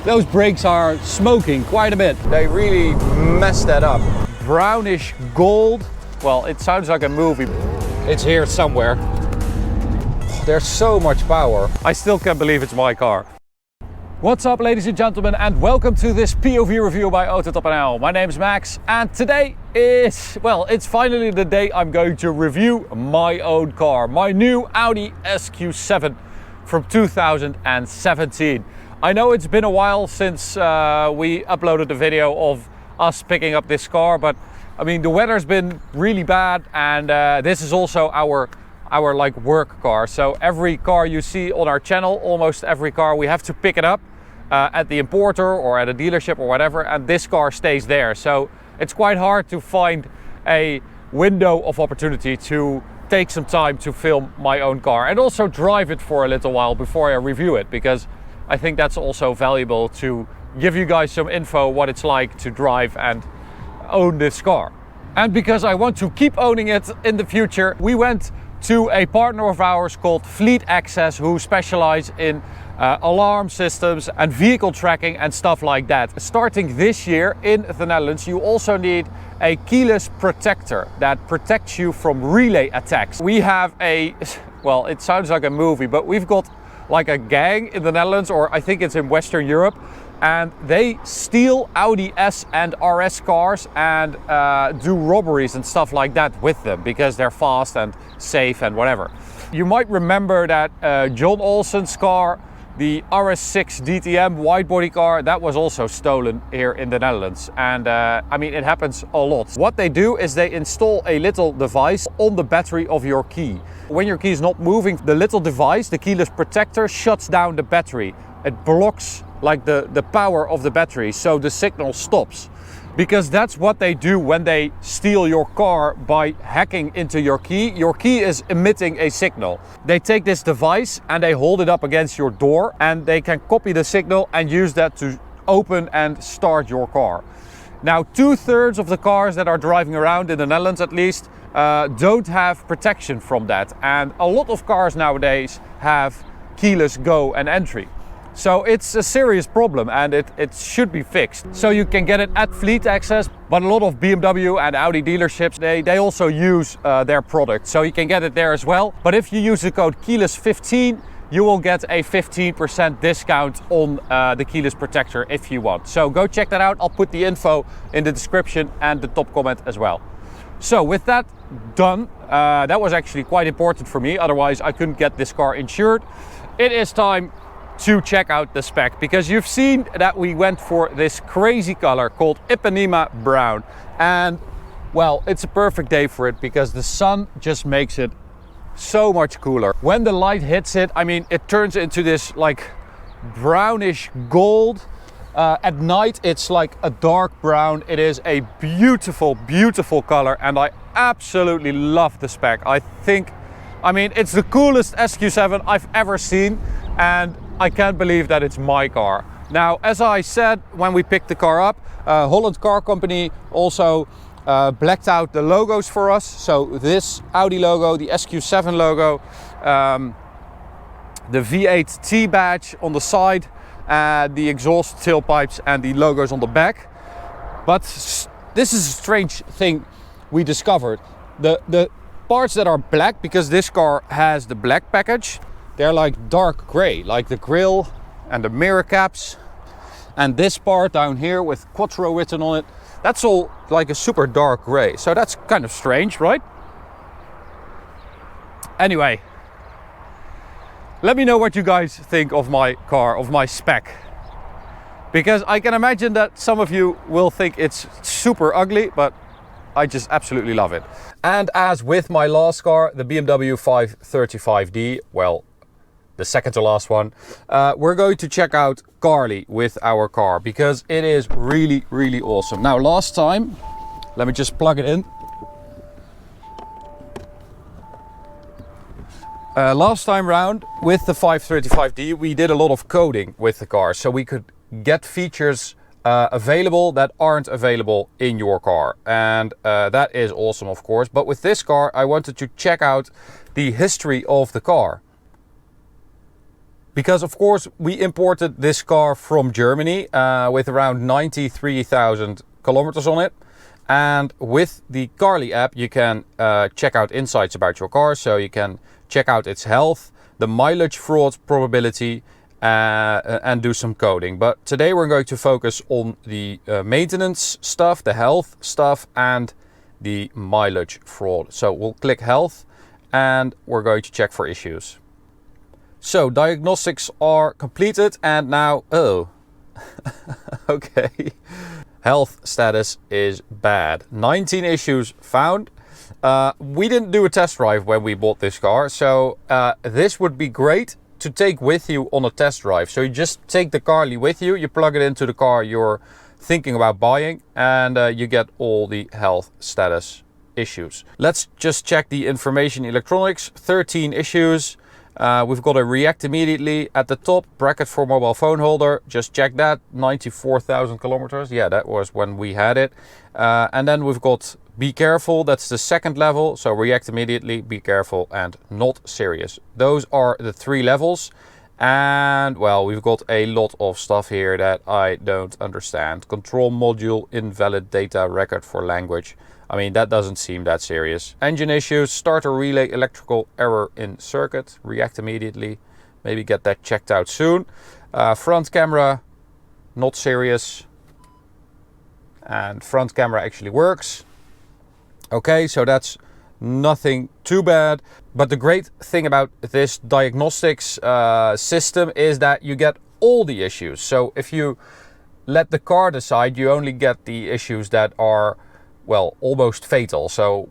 Those brakes are smoking quite a bit. They really messed that up. Brownish gold. Well, it sounds like a movie. It's here somewhere. There's so much power. I still can't believe it's my car. What's up, ladies and gentlemen, and welcome to this POV review by AutoTopNL. My name is Max, and today is, well, it's finally the day I'm going to review my own car. My new Audi SQ7 from 2017. I know it's been a while since we uploaded a video of us picking up this car, but I mean, the weather's been really bad, and this is also our like work car. So every car you see on our channel, almost every car, we have to pick it up at the importer or at a dealership or whatever, and this car stays there. So it's quite hard to find a window of opportunity to take some time to film my own car and also drive it for a little while before I review it, because I think that's also valuable to give you guys some info what it's like to drive and own this car. And because I want to keep owning it in the future, we went to a partner of ours called Fleet Access, who specialize in alarm systems and vehicle tracking and stuff like that. Starting this year in the Netherlands, you also need a keyless protector that protects you from relay attacks. We have a, well, it sounds like a movie, but we've got like a gang in the Netherlands, or I think it's in Western Europe, and they steal Audi S and RS cars and do robberies and stuff like that with them because they're fast and safe and whatever. You might remember that John Olsen's car, the RS6 DTM wide body car, that was also stolen here in the Netherlands. And I mean, it happens a lot. What they do is they install a little device on the battery of your key. When your key is not moving, the little device, the keyless protector, shuts down the battery. It blocks like the power of the battery, so the signal stops. Because that's what they do when they steal your car by hacking into your key. Your key is emitting a signal. They take this device and they hold it up against your door, and they can copy the signal and use that to open and start your car. Now, 2/3 of the cars that are driving around in the Netherlands, at least, don't have protection from that. And a lot of cars nowadays have keyless go and entry. So it's a serious problem, and it should be fixed. So you can get it at Fleet Access, but a lot of BMW and Audi dealerships, they also use their product. So you can get it there as well. But if you use the code keyless15, you will get a 15% discount on the keyless protector if you want. So go check that out. I'll put the info in the description and the top comment as well. So with that done, that was actually quite important for me. Otherwise, I couldn't get this car insured. It is time to check out the spec, because you've seen that we went for this crazy color called Ipanema Brown, and well, it's a perfect day for it because the sun just makes it so much cooler. When the light hits it, I mean, it turns into this like brownish gold. At night it's like a dark brown. It is a beautiful, beautiful color, and I absolutely love the spec. I mean, it's the coolest SQ7 I've ever seen, and I can't believe that it's my car. Now, as I said when we picked the car up, Holland Car Company also blacked out the logos for us. So this Audi logo, the SQ7 logo, the V8T badge on the side, the exhaust tailpipes and the logos on the back. But this is a strange thing we discovered. The parts that are black, because this car has the black package, they're like dark gray, like the grille and the mirror caps. And this part down here with Quattro written on it, that's all like a super dark gray. So that's kind of strange, right? Anyway, let me know what you guys think of my car, of my spec. Because I can imagine that some of you will think it's super ugly, but I just absolutely love it. And as with my last car, the BMW 535D, well, the second to last one, we're going to check out Carly with our car, because it is really, really awesome. Now, last time, let me just plug it in. Last time round with the 535D, we did a lot of coding with the car, so we could get features available that aren't available in your car, and that is awesome, of course. But with this car, I wanted to check out the history of the car. Because of course we imported this car from Germany with around 93,000 kilometers on it. And with the Carly app you can check out insights about your car. So you can check out its health, the mileage fraud probability, and do some coding. But today we're going to focus on the maintenance stuff, the health stuff, and the mileage fraud. So we'll click health and we're going to check for issues. So diagnostics are completed and now, oh, okay. Health status is bad. 19 issues found. We didn't do a test drive when we bought this car, so this would be great to take with you on a test drive. So you just take the Carly with you, you plug it into the car you're thinking about buying, and you get all the health status issues. Let's just check the information electronics. 13 issues. We've got a react immediately at the top, bracket for mobile phone holder. Just check that, 94,000 kilometers. Yeah, that was when we had it. And then we've got be careful, that's the second level. So react immediately, be careful, and not serious. Those are the 3 levels. And well, we've got a lot of stuff here that I don't understand. Control module, invalid data record for language. I mean, that doesn't seem that serious. Engine issues, starter relay, electrical error in circuit, react immediately. Maybe get that checked out soon. Front camera, not serious. And front camera actually works. Okay, so that's nothing too bad. But the great thing about this diagnostics system is that you get all the issues. So if you let the car decide, you only get the issues that are, well, almost fatal. So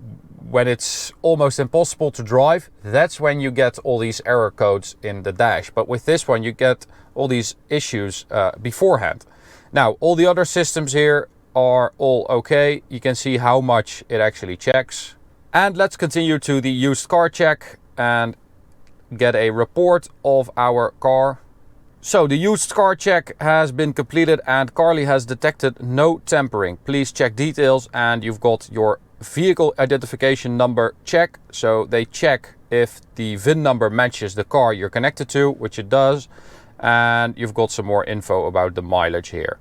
when it's almost impossible to drive, that's when you get all these error codes in the dash. But with this one, you get all these issues beforehand. Now, all the other systems here are all okay. You can see how much it actually checks. And let's continue to the used car check and get a report of our car. So the used car check has been completed and Carly has detected no tampering. Please check details, and you've got your vehicle identification number check. So they check if the VIN number matches the car you're connected to, which it does. And you've got some more info about the mileage here.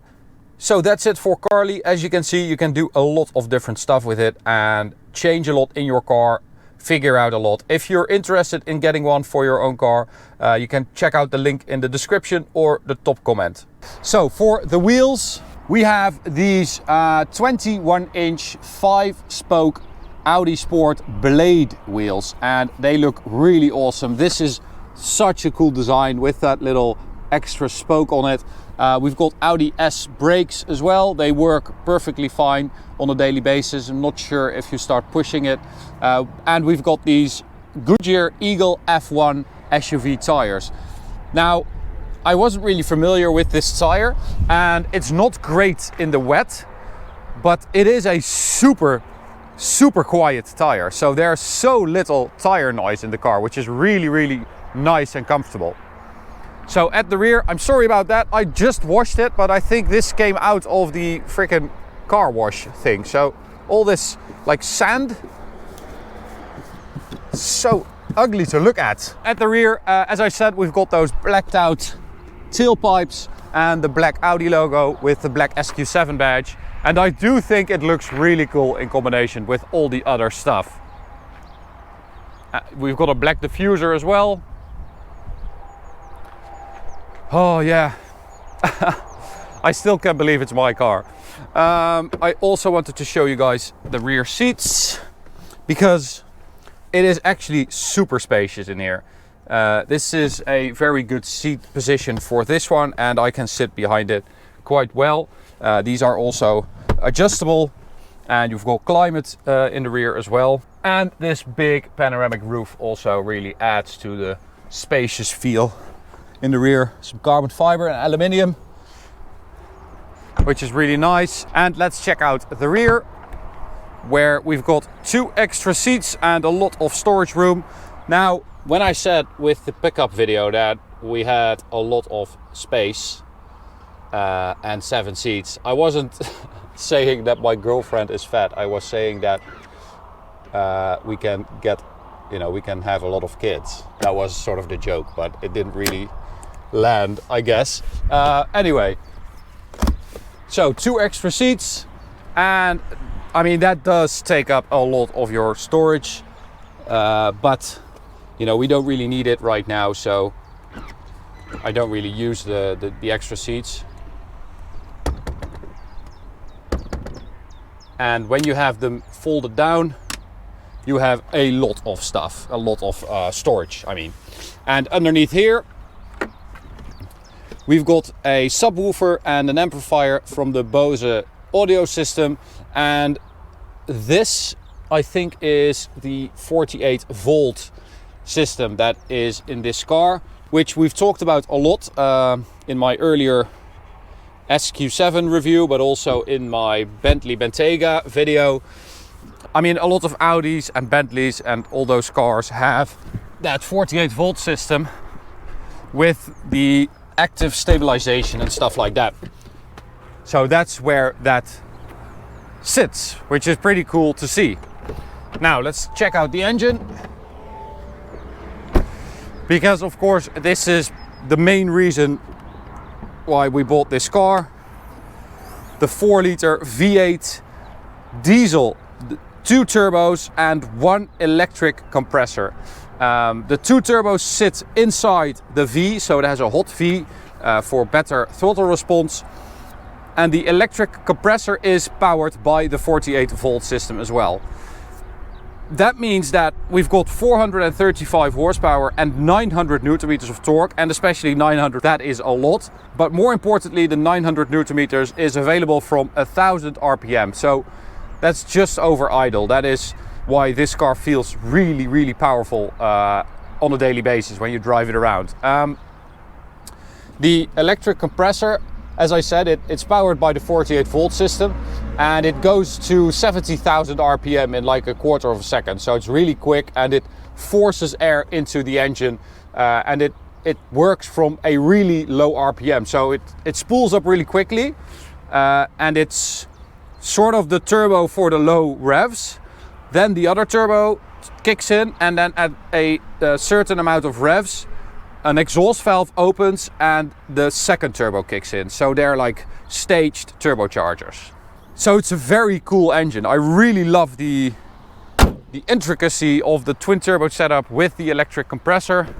So that's it for Carly. As you can see, you can do a lot of different stuff with it and change a lot in your car, figure out a lot. If you're interested in getting one for your own car, you can check out the link in the description or the top comment. So for the wheels, we have these 21-inch 5-spoke Audi Sport Blade wheels, and they look really awesome. This is such a cool design with that little extra spoke on it. We've got Audi S brakes as well. They work perfectly fine on a daily basis. I'm not sure if you start pushing it. And we've got these Goodyear Eagle F1 SUV tires. Now, I wasn't really familiar with this tire, and it's not great in the wet, but it is a super quiet tire. So there's so little tire noise in the car, which is really nice and comfortable. So at the rear, I'm sorry about that, I just washed it, but I think this came out of the freaking car wash thing. So all this like sand, so ugly to look at. At the rear, as I said, we've got those blacked out tailpipes and the black Audi logo with the black SQ7 badge. And I do think it looks really cool in combination with all the other stuff. We've got a black diffuser as well. Oh yeah, I still can't believe it's my car. I also wanted to show you guys the rear seats, because it is actually super spacious in here. This is a very good seat position for this one, and I can sit behind it quite well. These are also adjustable, and you've got climate in the rear as well. And this big panoramic roof also really adds to the spacious feel. In the rear, some carbon fiber and aluminium, which is really nice. And let's check out the rear, where we've got 2 extra seats and a lot of storage room. Now, when I said with the pickup video that we had a lot of space and 7 seats, I wasn't saying that my girlfriend is fat. I was saying that we can have a lot of kids. That was sort of the joke, but it didn't really land, I guess. Anyway, so 2 extra seats, and I mean that does take up a lot of your storage, but you know, we don't really need it right now, so I don't really use the extra seats. And when you have them folded down, you have a lot of stuff, a lot of storage, I mean. And underneath here, we've got a subwoofer and an amplifier from the Bose audio system. And this, I think, is the 48 volt system that is in this car, which we've talked about a lot in my earlier SQ7 review, but also in my Bentley Bentayga video. I mean, a lot of Audis and Bentleys and all those cars have that 48 volt system with the active stabilization and stuff like that. So that's where that sits, which is pretty cool to see. Now let's check out the engine, because of course this is the main reason why we bought this car. The 4-liter V8 diesel, 2 turbos and 1 electric compressor. The 2 turbos sit inside the V, so it has a hot V for better throttle response. And the electric compressor is powered by the 48 volt system as well. That means that we've got 435 horsepower and 900 newton meters of torque, and especially 900, that is a lot. But more importantly, the 900 newton meters is available from 1000 RPM. So that's just over idle. That is why this car feels really, really powerful on a daily basis when you drive it around. The electric compressor, as I said, it's powered by the 48 volt system, and it goes to 70,000 RPM in like a quarter of a second. So it's really quick, and it forces air into the engine, and it works from a really low RPM. So it spools up really quickly, and it's sort of the turbo for the low revs. Then the other turbo kicks in, and then at a certain amount of revs, an exhaust valve opens and the second turbo kicks in. So they're like staged turbochargers. So it's a very cool engine. I really love the intricacy of the twin turbo setup with the electric compressor.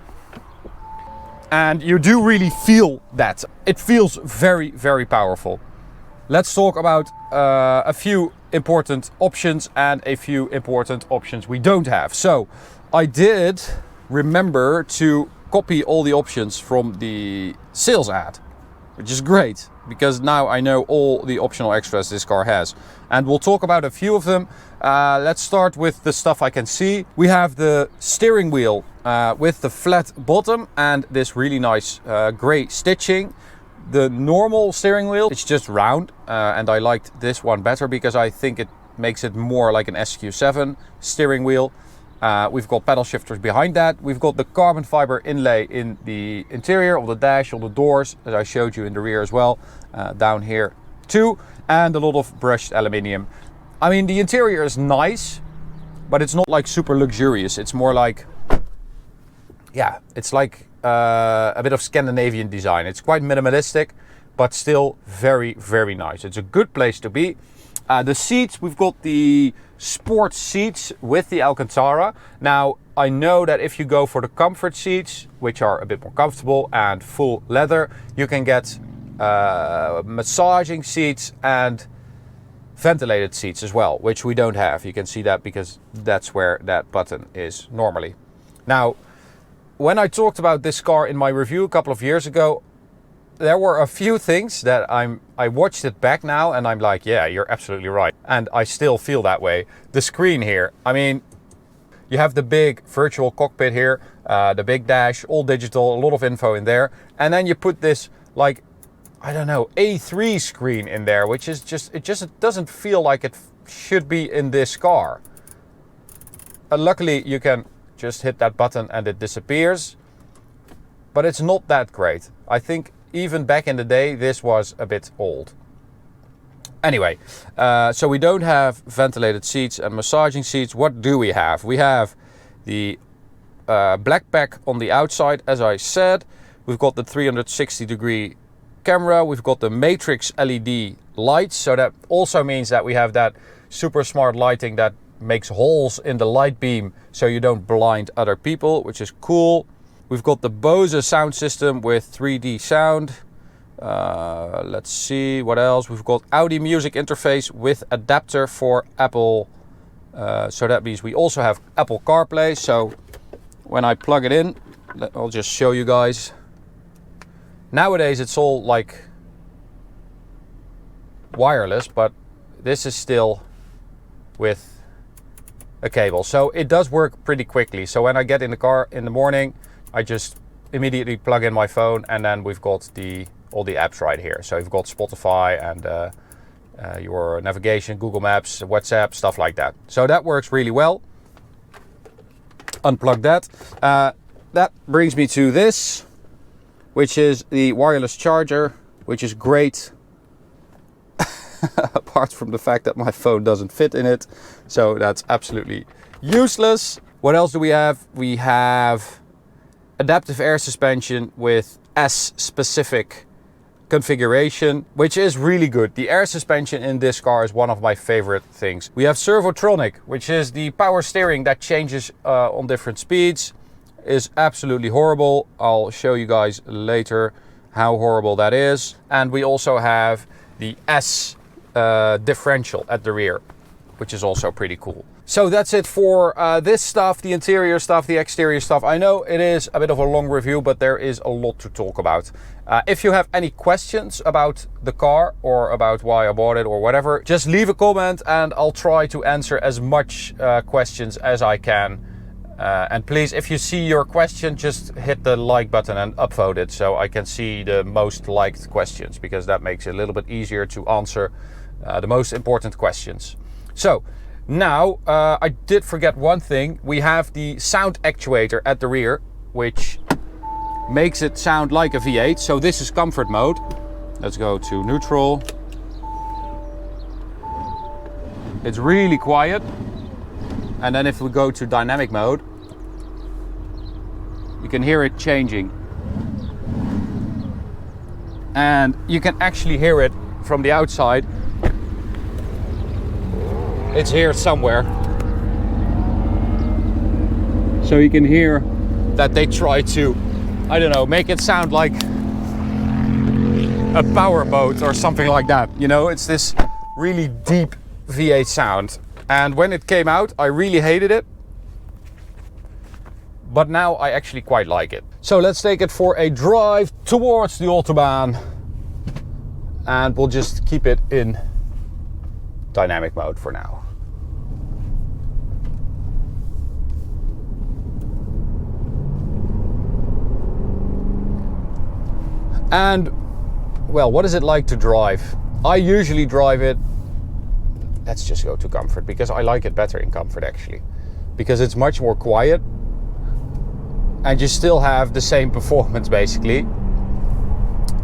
And you do really feel that. It feels very, very powerful. Let's talk about a few important options and a few important options we don't have. So I did remember to copy all the options from the sales ad, which is great because now I know all the optional extras this car has, and we'll talk about a few of them. Let's start with the stuff I can see. We have the steering wheel with the flat bottom and this really nice grey stitching. The normal steering wheel, it's just round, and I liked this one better because I think it makes it more like an SQ7 steering wheel. We've got paddle shifters behind that. We've got the carbon fiber inlay in the interior of the dash, on the doors, as I showed you in the rear as well, down here too, and a lot of brushed aluminium. I mean, the interior is nice, but it's not like super luxurious. It's more like, yeah, it's like a bit of Scandinavian design. It's quite minimalistic, but still very, very nice. It's a good place to be. The seats, we've got the sport seats with the Alcantara. Now, I know that if you go for the comfort seats, which are a bit more comfortable and full leather, you can get massaging seats and ventilated seats as well, which we don't have. You can see that because that's where that button is normally. Now, when I talked about this car in my review a couple of years ago, there were a few things that I watched it back now and I'm like, yeah, you're absolutely right. And I still feel that way. The screen here, I mean, you have the big virtual cockpit here, the big dash, all digital, a lot of info in there. And then you put this like, I don't know, A3 screen in there, which is it doesn't feel like it should be in this car. Luckily, you can just hit that button and it disappears, but it's not that great. I think even back in the day, this was a bit old. Anyway, so we don't have ventilated seats and massaging seats. What do we have? We have the black pack on the outside, as I said. We've got the 360-degree camera. We've got the matrix LED lights. So that also means that we have that super smart lighting that makes holes in the light beam so you don't blind other people, which is cool. We've got the Bose sound system with 3D sound. Let's see what else. We've got Audi music interface with adapter for Apple. So that means we also have Apple CarPlay. So when I plug it in, I'll just show you guys. Nowadays it's all like wireless, but this is still with a cable. So it does work pretty quickly. So when I get in the car in the morning, I just immediately plug in my phone, and then we've got all the apps right here. So you've got Spotify and your navigation, Google Maps, WhatsApp, stuff like that. So that works really well. Unplug that. That brings me to this, which is the wireless charger, which is great. Apart from the fact that my phone doesn't fit in it. So that's absolutely useless. What else do we have? We have adaptive air suspension with S-specific configuration, which is really good. The air suspension in this car is one of my favorite things. We have Servotronic, which is the power steering that changes on different speeds. Is absolutely horrible. I'll show you guys later how horrible that is. And we also have the S differential at the rear, which is also pretty cool. So that's it for this stuff, the interior stuff, the exterior stuff. I know it is a bit of a long review, but there is a lot to talk about. If you have any questions about the car or about why I bought it or whatever, just leave a comment and I'll try to answer as much questions as I can. And please, if you see your question, just hit the like button and upvote it so I can see the most liked questions, because that makes it a little bit easier to answer the most important questions. So now I did forget one thing. We have the sound actuator at the rear, which makes it sound like a V8. So this is comfort mode. Let's go to neutral. It's really quiet. And then if we go to dynamic mode, you can hear it changing. And you can actually hear it from the outside. It's here somewhere. So you can hear that they try to, I don't know, make it sound like a powerboat or something like that. You know, it's this really deep V8 sound. And when it came out, I really hated it. But now I actually quite like it. So let's take it for a drive towards the Autobahn. And we'll just keep it in dynamic mode for now. And, well, what is it like to drive? I usually drive it. Let's just go to comfort, because I like it better in comfort actually. Because it's much more quiet. And you still have the same performance basically.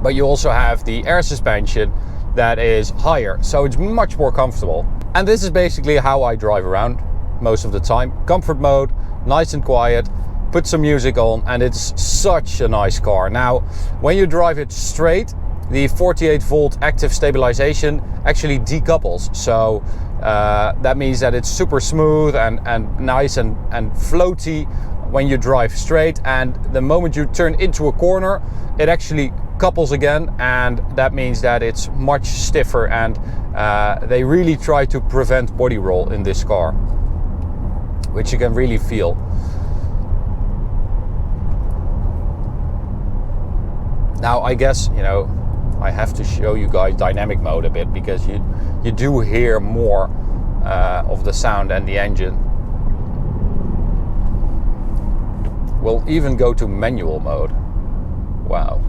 But you also have the air suspension that is higher. So it's much more comfortable. And this is basically how I drive around most of the time. Comfort mode, nice and quiet. Put some music on, and it's such a nice car. Now, when you drive it straight, the 48-volt active stabilization actually decouples. So that means that it's super smooth and nice and floaty when you drive straight. And the moment you turn into a corner, it actually couples again, and that means that it's much stiffer. And they really try to prevent body roll in this car, which you can really feel. Now, I guess, you know, I have to show you guys dynamic mode a bit, because you do hear more of the sound and the engine. We'll even go to manual mode. Wow.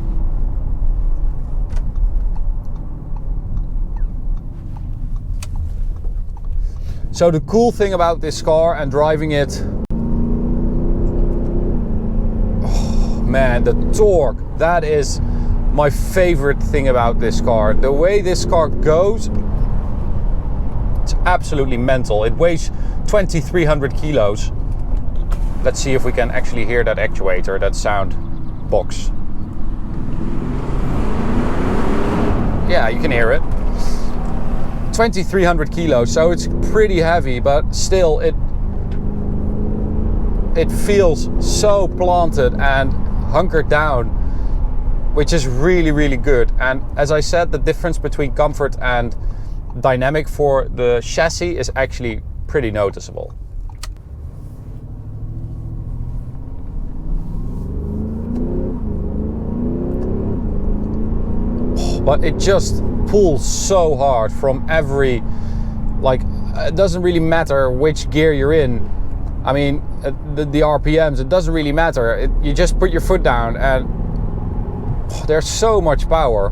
So the cool thing about this car and driving it, oh man, the torque, that is my favorite thing about this car. The way this car goes, it's absolutely mental. It weighs 2,300 kilos. Let's see if we can actually hear that actuator, that sound box. Yeah, you can hear it. 2,300 kilos, so it's pretty heavy, but still it feels so planted and hunkered down, which is really, really good. And as I said, the difference between comfort and dynamic for the chassis is actually pretty noticeable. But it just pulls so hard from every, like, it doesn't really matter which gear you're in. I mean, the RPMs, it doesn't really matter. You just put your foot down and there's so much power.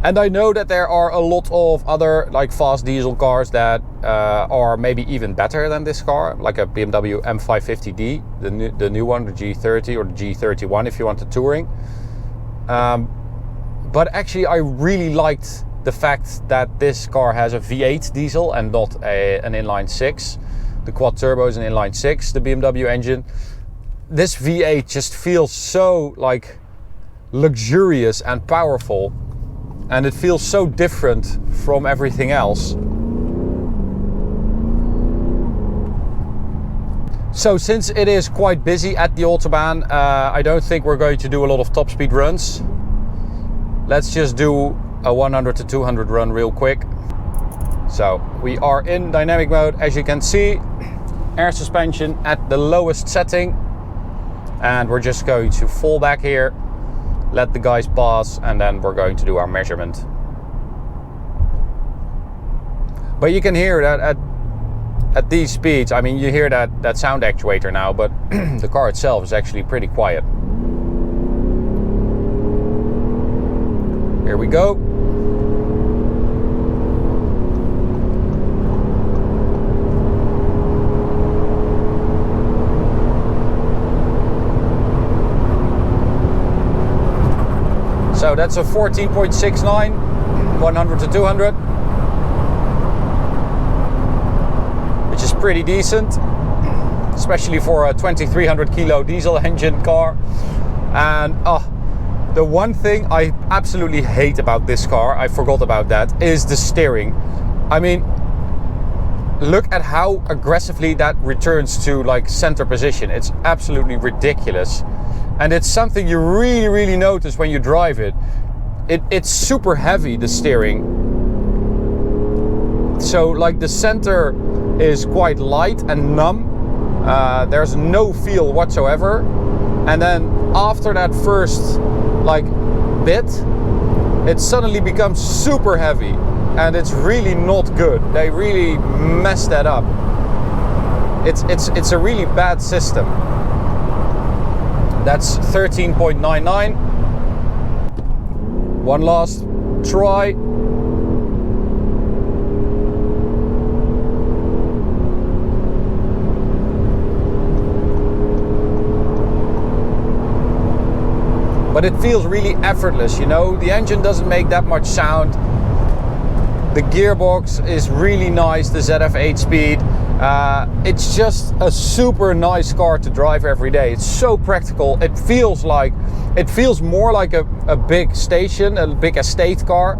And I know that there are a lot of other like fast diesel cars that are maybe even better than this car, like a BMW M550D, the new one, the G30 or the G31 if you want the touring. But actually I really liked the fact that this car has a V8 diesel and not an inline 6. The quad turbo is an inline 6, the BMW engine. This V8 just feels so like luxurious and powerful, and it feels so different from everything else. So since it is quite busy at the Autobahn, I don't think we're going to do a lot of top speed runs. Let's just do a 100 to 200 run real quick. So we are in dynamic mode, as you can see, air suspension at the lowest setting, and we're just going to fall back here, let the guys pass, and then we're going to do our measurement. But you can hear that at these speeds, I mean, you hear that sound actuator now, but the car itself is actually pretty quiet. Here we go. So that's a 14.69, 100 to 200, which is pretty decent, especially for a 2,300 kilo diesel engine car. And the one thing I absolutely hate about this car, I forgot about that, is the steering. I mean, look at how aggressively that returns to like center position. It's absolutely ridiculous. And it's something you really, really notice when you drive it. It's super heavy, the steering. So like the center is quite light and numb. There's no feel whatsoever. And then after that first like bit, it suddenly becomes super heavy. And it's really not good. They really messed that up. It's a really bad system. That's 13.99. One last try. But it feels really effortless, you know. The engine doesn't make that much sound. The gearbox is really nice, the ZF8 speed. It's just a super nice car to drive every day. It's so practical. It feels more like a big station, a big estate car.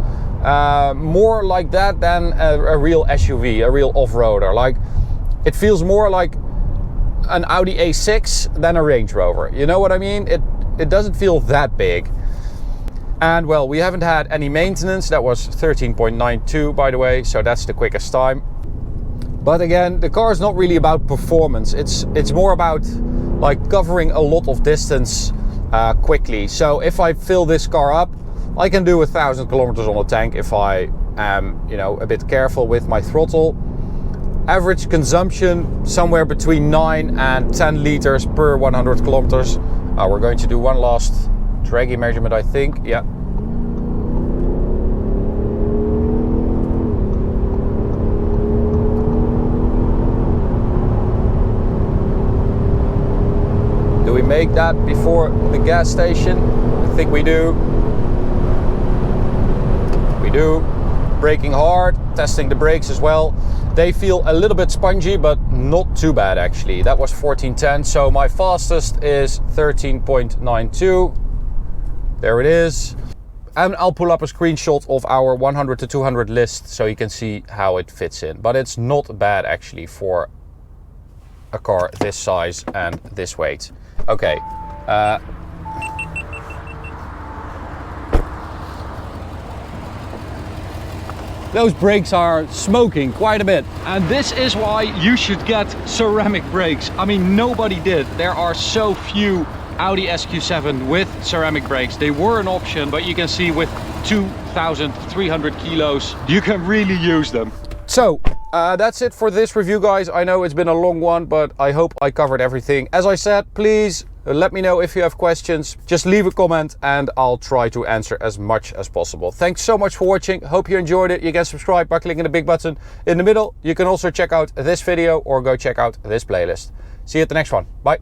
More like that than a real SUV, a real off-roader. Like, it feels more like an Audi A6 than a Range Rover. You know what I mean? It doesn't feel that big. And well, we haven't had any maintenance. That was 13.92, by the way, so that's the quickest time. But again, the car is not really about performance. It's more about like covering a lot of distance quickly. So if I fill this car up, I can do 1,000 kilometers on the tank if I am, you know, a bit careful with my throttle. Average consumption somewhere between 9 and 10 liters per 100 kilometers. We're going to do one last draggy measurement, I think. Yeah. Do we make that before the gas station? I think we do. We do. Braking hard, testing the brakes as well. They feel a little bit spongy, but not too bad actually. That was 1410, so my fastest is 13.92. There it is. And I'll pull up a screenshot of our 100 to 200 list so you can see how it fits in. But it's not bad actually for a car this size and this weight. Okay. Those brakes are smoking quite a bit. And this is why you should get ceramic brakes. I mean, nobody did. There are so few Audi SQ7 with ceramic brakes. They were an option, but you can see with 2,300 kilos, you can really use them. So, that's it for this review, guys. I know it's been a long one, but I hope I covered everything. As I said, please let me know if you have questions. Just leave a comment and I'll try to answer as much as possible. Thanks so much for watching. Hope you enjoyed it. You can subscribe by clicking the big button in the middle. You can also check out this video or go check out this playlist. See you at the next one. Bye.